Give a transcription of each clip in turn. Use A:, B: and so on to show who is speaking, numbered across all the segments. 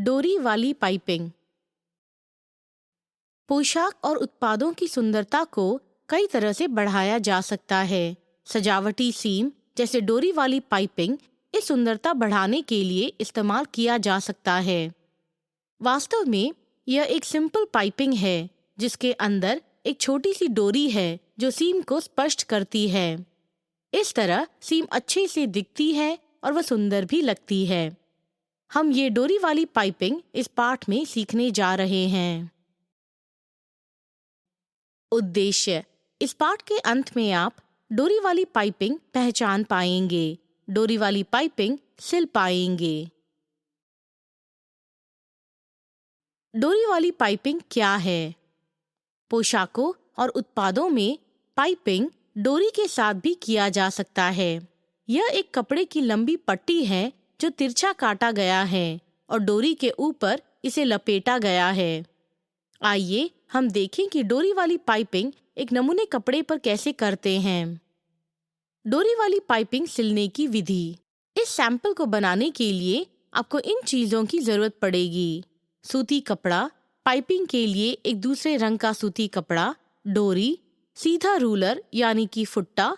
A: डोरी वाली पाइपिंग। पोशाक और उत्पादों की सुंदरता को कई तरह से बढ़ाया जा सकता है। सजावटी सीम जैसे डोरी वाली पाइपिंग इस सुंदरता बढ़ाने के लिए इस्तेमाल किया जा सकता है। वास्तव में यह एक सिंपल पाइपिंग है जिसके अंदर एक छोटी सी डोरी है जो सीम को स्पष्ट करती है। इस तरह सीम अच्छे से दिखती है और वह सुंदर भी लगती है। हम ये डोरी वाली पाइपिंग इस पाठ में सीखने जा रहे हैं। उद्देश्य: इस पाठ के अंत में आप डोरी वाली पाइपिंग पहचान पाएंगे, डोरी वाली पाइपिंग सिल पाएंगे। डोरी वाली पाइपिंग क्या है? पोशाकों और उत्पादों में पाइपिंग डोरी के साथ भी किया जा सकता है। यह एक कपड़े की लंबी पट्टी है जो तिरछा काटा गया है और डोरी के ऊपर इसे लपेटा गया है। आइए हम देखें कि डोरी वाली पाइपिंग एक नमूने कपड़े पर कैसे करते हैं। डोरी वाली पाइपिंग सिलने की विधि। इस सैंपल को बनाने के लिए आपको इन चीजों की जरूरत पड़ेगी: सूती कपड़ा, पाइपिंग के लिए एक दूसरे रंग का सूती कपड़ा, डोरी, सीधा रूलर यानी कि फुट्टा,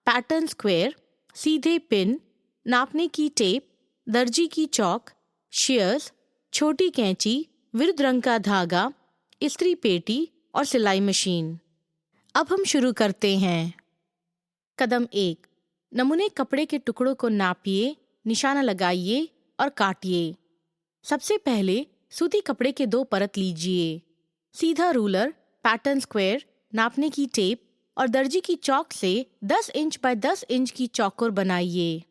A: पैटर्न स्क्वायर, सीधे पिन, नापने की टेप, दर्जी की चौक, शेयर्स, छोटी कैंची, विरुद्ध रंग का धागा, इस्त्री पेटी और सिलाई मशीन। अब हम शुरू करते हैं। कदम 1, नमूने कपड़े के टुकड़ों को नापिए, निशाना लगाइए और काटिए। सबसे पहले सूती कपड़े के 2 परत लीजिए। सीधा रूलर, पैटर्न स्क्वायर, नापने की टेप और दर्जी की चौक से 10 इंच बाय 10 इंच की चौकोर बनाइए।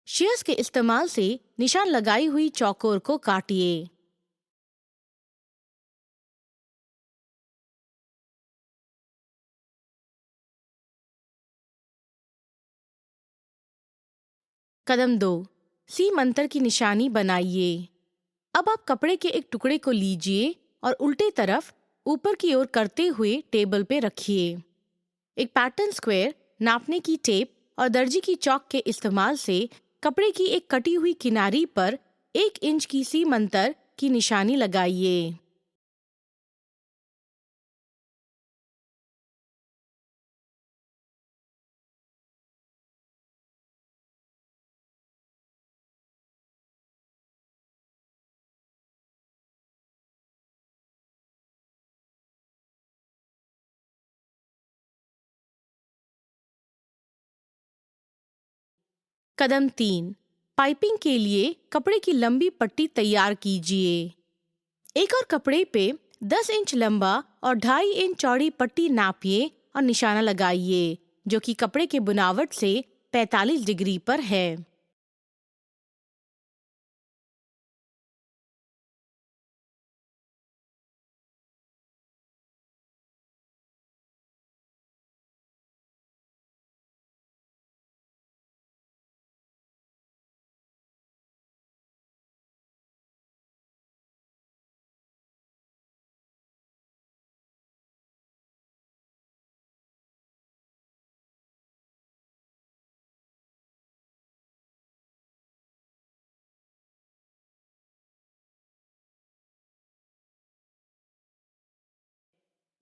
A: शेयर्स के इस्तेमाल से निशान लगाई हुई चौकोर को काटिए। कदम 2, सीम अंतर की निशानी बनाइए। अब आप कपड़े के एक टुकड़े को लीजिए और उल्टे तरफ ऊपर की ओर करते हुए टेबल पे रखिए। एक पैटर्न स्क्वायर, नापने की टेप और दर्जी की चौक के इस्तेमाल से कपड़े की एक कटी हुई किनारी पर 1 इंच की सीम अंतर की निशानी लगाइए। कदम 3, पाइपिंग के लिए कपड़े की लंबी पट्टी तैयार कीजिए। एक और कपड़े पे 10 इंच लंबा और 2.5 इंच चौड़ी पट्टी नापिए और निशाना लगाइए जो कि कपड़े के बुनावट से 45 डिग्री पर है।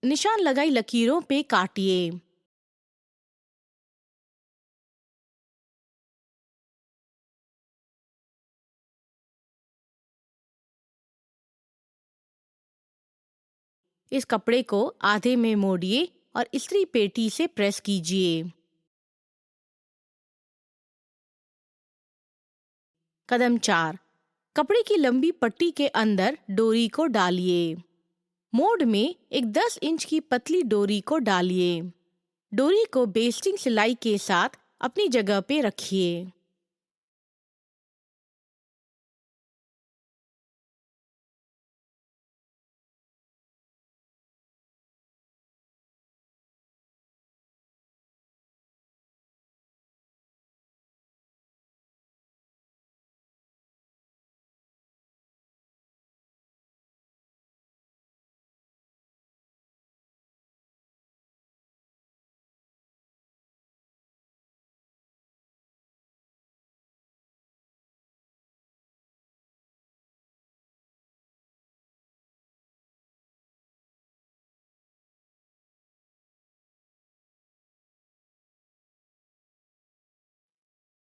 A: निशान लगाई लकीरों पे काटिए। इस कपड़े को आधे में मोड़िए और इस्त्री पेटी से प्रेस कीजिए। कदम 4, कपड़े की लंबी पट्टी के अंदर डोरी को डालिए। मोड में एक 10 इंच की पतली डोरी को डालिए। डोरी को बेस्टिंग सिलाई के साथ अपनी जगह पे रखिए।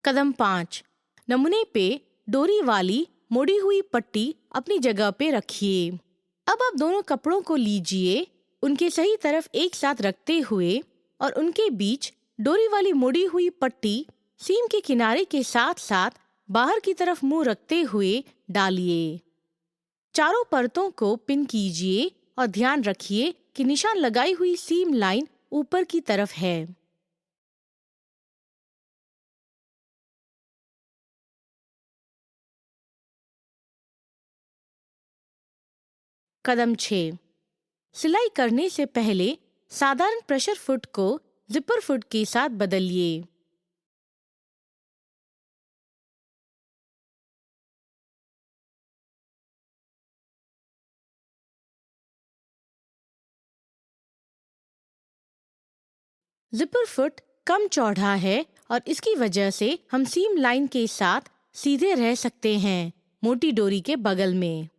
A: कदम 5, नमूने पे डोरी वाली मुड़ी हुई पट्टी अपनी जगह पे रखिए। अब आप दोनों कपड़ों को लीजिए, उनके सही तरफ एक साथ रखते हुए और उनके बीच डोरी वाली मुड़ी हुई पट्टी सीम के किनारे के साथ साथ बाहर की तरफ मुंह रखते हुए डालिए। चारों परतों को पिन कीजिए और ध्यान रखिए कि निशान लगाई हुई सीम लाइन ऊपर की तरफ है। कदम 6, सिलाई करने से पहले साधारण प्रेशर फुट को जिपर फुट के साथ बदलिए। जिपर फुट कम चौड़ा है और इसकी वजह से हम सीम लाइन के साथ सीधे रह सकते हैं, मोटी डोरी के बगल में।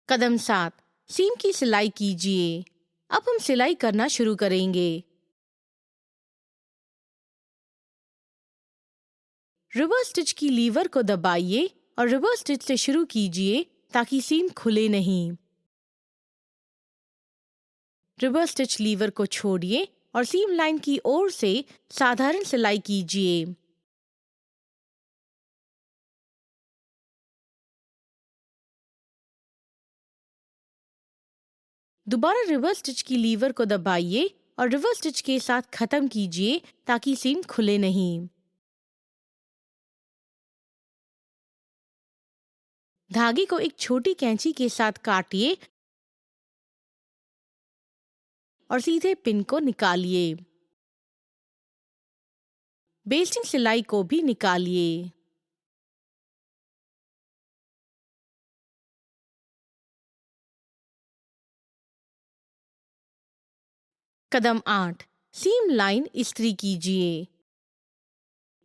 A: कदम 7, सीम की सिलाई कीजिए। अब हम सिलाई करना शुरू करेंगे। रिवर्स स्टिच की लीवर को दबाइए और रिवर्स स्टिच से शुरू कीजिए ताकि सीम खुले नहीं। रिवर्स स्टिच लीवर को छोड़िए और सीम लाइन की ओर से साधारण सिलाई कीजिए। दोबारा रिवर्स स्टिच की लीवर को दबाइए और रिवर्स स्टिच के साथ खत्म कीजिए ताकि सीम खुले नहीं। धागे को एक छोटी कैंची के साथ काटिए और सीधे पिन को निकालिए। बेस्टिंग सिलाई को भी निकालिए। कदम 8, सीम लाइन इस्त्री कीजिए।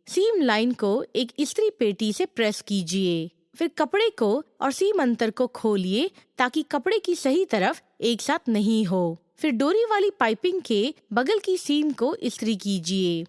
A: सीम लाइन को एक इस्त्री पेटी से प्रेस कीजिए। फिर कपड़े को और सीम अंतर को खोलिए ताकि कपड़े की सही तरफ एक साथ नहीं हो। फिर डोरी वाली पाइपिंग के बगल की सीम को इस्त्री कीजिए।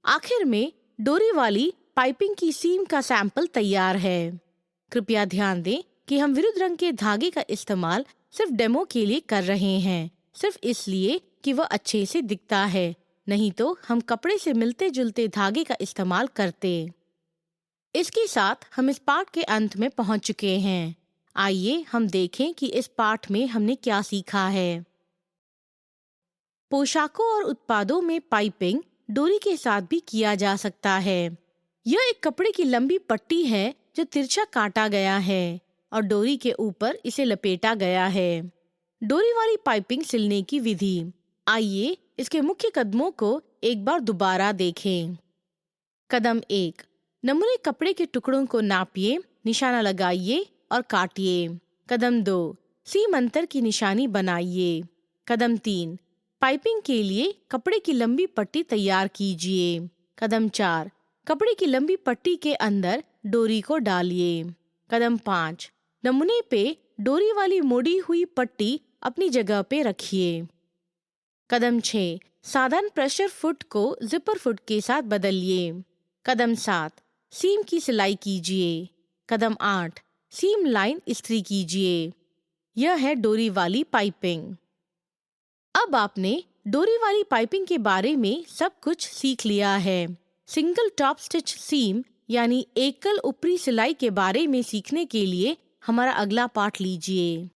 A: आखिर में डोरी वाली पाइपिंग की सीम का सैंपल तैयार है। कृपया ध्यान दें कि हम विरुद्ध रंग के धागे का इस्तेमाल सिर्फ डेमो के लिए कर रहे हैं, सिर्फ इसलिए कि वह अच्छे से दिखता है, नहीं तो हम कपड़े से मिलते जुलते धागे का इस्तेमाल करते। इसके साथ हम इस पाठ के अंत में पहुंच चुके हैं। आइए हम देखें कि इस पाठ में हमने क्या सीखा है। पोशाकों और उत्पादों में पाइपिंग डोरी के साथ भी किया जा सकता है। यह एक कपड़े की लंबी पट्टी है जो तिरछा काटा गया है और डोरी के ऊपर इसे लपेटा गया है। डोरी वाली पाइपिंग सिलने की विधि। आइए इसके मुख्य कदमों को एक बार दोबारा देखें। कदम 1, नमूने कपड़े के टुकड़ों को नापिए, निशाना लगाइए और काटिए। कदम 2, सीम अंतर की निशानी बनाइए। कदम 3, पाइपिंग के लिए कपड़े की लंबी पट्टी तैयार कीजिए। कदम 4, कपड़े की लंबी पट्टी के अंदर डोरी को डालिए। कदम 5, नमूने पे डोरी वाली मोड़ी हुई पट्टी अपनी जगह पे रखिए। कदम 6, साधारण प्रेशर फुट को जिपर फुट के साथ बदलिए। कदम 7, सीम की सिलाई कीजिए। कदम 8, सीम लाइन इस्त्री कीजिए। यह है डोरी वाली पाइपिंग। अब आपने डोरी वाली पाइपिंग के बारे में सब कुछ सीख लिया है। सिंगल टॉप स्टिच सीम यानी एकल ऊपरी सिलाई के बारे में सीखने के लिए हमारा अगला पाठ लीजिए।